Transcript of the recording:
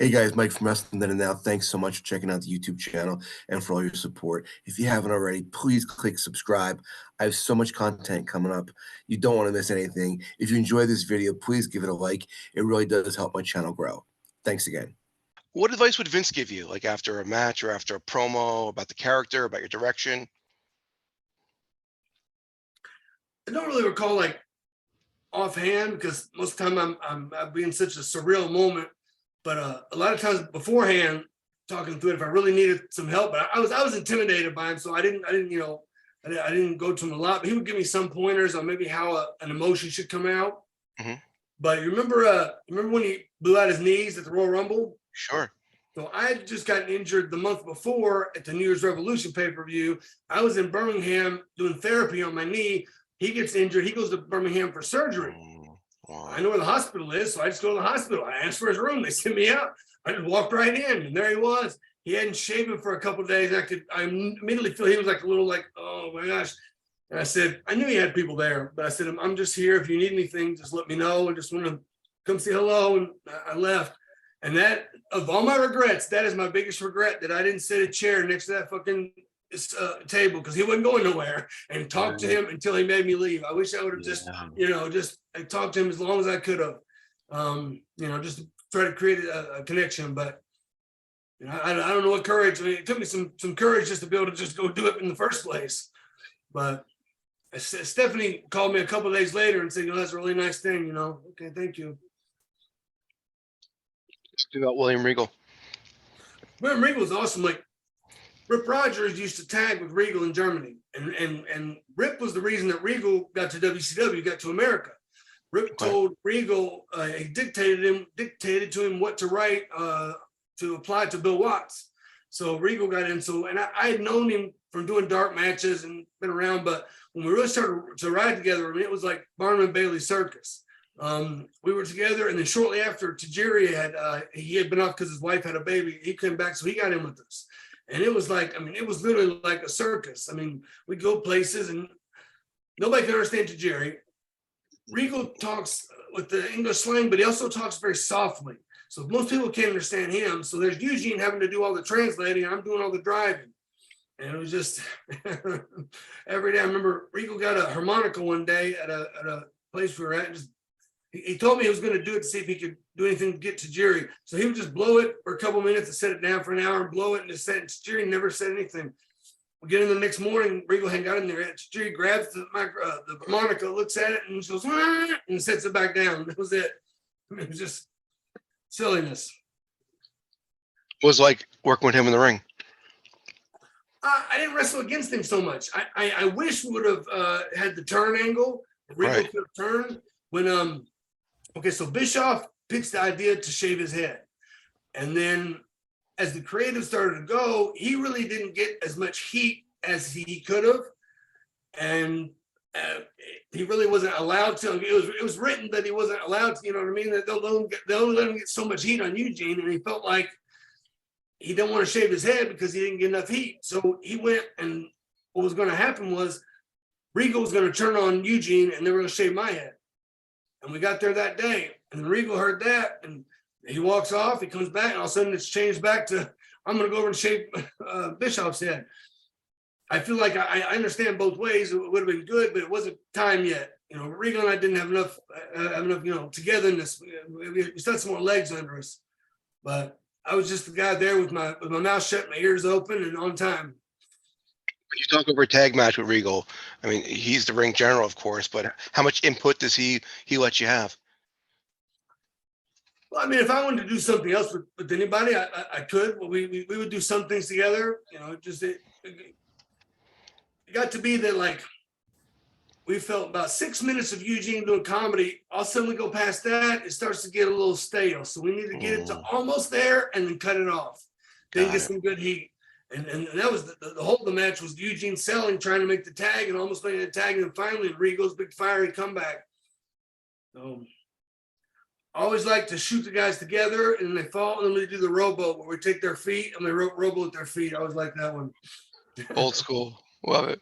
Hey guys, Mike from Wrestling Then and Now. Thanks so much for checking out the YouTube channel and for all your support. If you haven't already, please click subscribe. I have so much content coming up. You don't want to miss anything. If you enjoy this video, please give it a like. It really does help my channel grow. Thanks again. What advice would Vince give you, like after a match or after a promo, about the character, about your direction? I don't really recall like offhand because most of the time I'd be in such a surreal moment. But a lot of times beforehand, talking through it, if I really needed some help, but I was intimidated by him, so I didn't go to him a lot. But he would give me some pointers on maybe how an emotion should come out. Mm-hmm. But you remember when he blew out his knees at the Royal Rumble? Sure. So I had just gotten injured the month before at the New Year's Revolution pay-per-view. I was in Birmingham doing therapy on my knee. He gets injured. He goes to Birmingham for surgery. Wow. I know where the hospital is, so I just go to the hospital. I asked for his room. They sent me out. I just walked right in, and there he was. He hadn't shaven for a couple of days. I immediately feel he was like a little like, oh my gosh. And I said, I knew he had people there, but I said, I'm just here. If you need anything, just let me know. I just want to come say hello. And I left. And that, of all my regrets, that is my biggest regret, that I didn't sit a chair next to that fucking table, because he wasn't going nowhere, and talk to him until he made me leave. I wish I would have just I talked to him as long as I could have, just to try to create a connection. But I don't know what courage. I mean, it took me some courage just to be able to just go do it in the first place. But Stephanie called me a couple of days later and said, that's a really nice thing. Okay, thank you. Let's do about William Regal. William Regal was awesome. Like, Rip Rogers used to tag with Regal in Germany, and Rip was the reason that Regal got to WCW, got to America. Rip told Regal, he dictated to him what to write to apply to Bill Watts. So Regal got in. And I had known him from doing dark matches and been around, but when we really started to ride together, I mean, it was like Barnum and Bailey Circus. We were together, and then shortly after, Tajiri had been off because his wife had a baby. He came back, so he got in with us. And it was like, it was literally like a circus. I mean, we'd go places and nobody could understand Tajiri. Regal talks with the English slang, but he also talks very softly. So most people can't understand him. So there's Eugene having to do all the translating, and I'm doing all the driving. And it was just every day. I remember Regal got a harmonica one day at a place we were at. He told me he was going to do it to see if he could do anything to get Tajiri. So he would just blow it for a couple of minutes and set it down for an hour and blow it and just set it. Tajiri never said anything. We get in the next morning, Regal hadn't got in there yet. Tajiri grabs the harmonica, looks at it, and goes, and sets it back down. That was it. It was just silliness. What was it like working with him in the ring? I didn't wrestle against him so much. I wish we would have had the turn angle. Regal could have turned when so Bischoff pitched the idea to shave his head. And then as the creative started to go, he really didn't get as much heat as he could have. And he really wasn't allowed to. It was written that he wasn't allowed to, you know what I mean? That they'll only let him get so much heat on Eugene. And he felt like he didn't want to shave his head because he didn't get enough heat. So he went, and what was going to happen was Regal was going to turn on Eugene, and they were going to shave my head. And we got there that day, and Regal heard that, and he walks off. He comes back, and all of a sudden it's changed back to, I'm going to go over and shave Bischoff's head. I feel like I understand both ways. It would have been good, but it wasn't time yet. Regal and I didn't have enough, togetherness. We still had some more legs under us, but I was just the guy there with my mouth shut, my ears open, and on time. You talk over a tag match with Regal. I mean, he's the ring general, of course, but how much input does he let you have? Well, I mean, if I wanted to do something else with anybody, I could. Well, we would do some things together. It got to be that, like, we felt about 6 minutes of Eugene doing comedy. All of a sudden we go past that, it starts to get a little stale. So we need to get it to almost there and then cut it off. Then get some good heat. And that was the whole of the match was Eugene selling, trying to make the tag and almost making the tag. And then finally Regal's big fiery comeback. So I always like to shoot the guys together, and they fall, and then we do the rowboat where we take their feet and they rowboat their feet. I always like that one. Old school. Love it.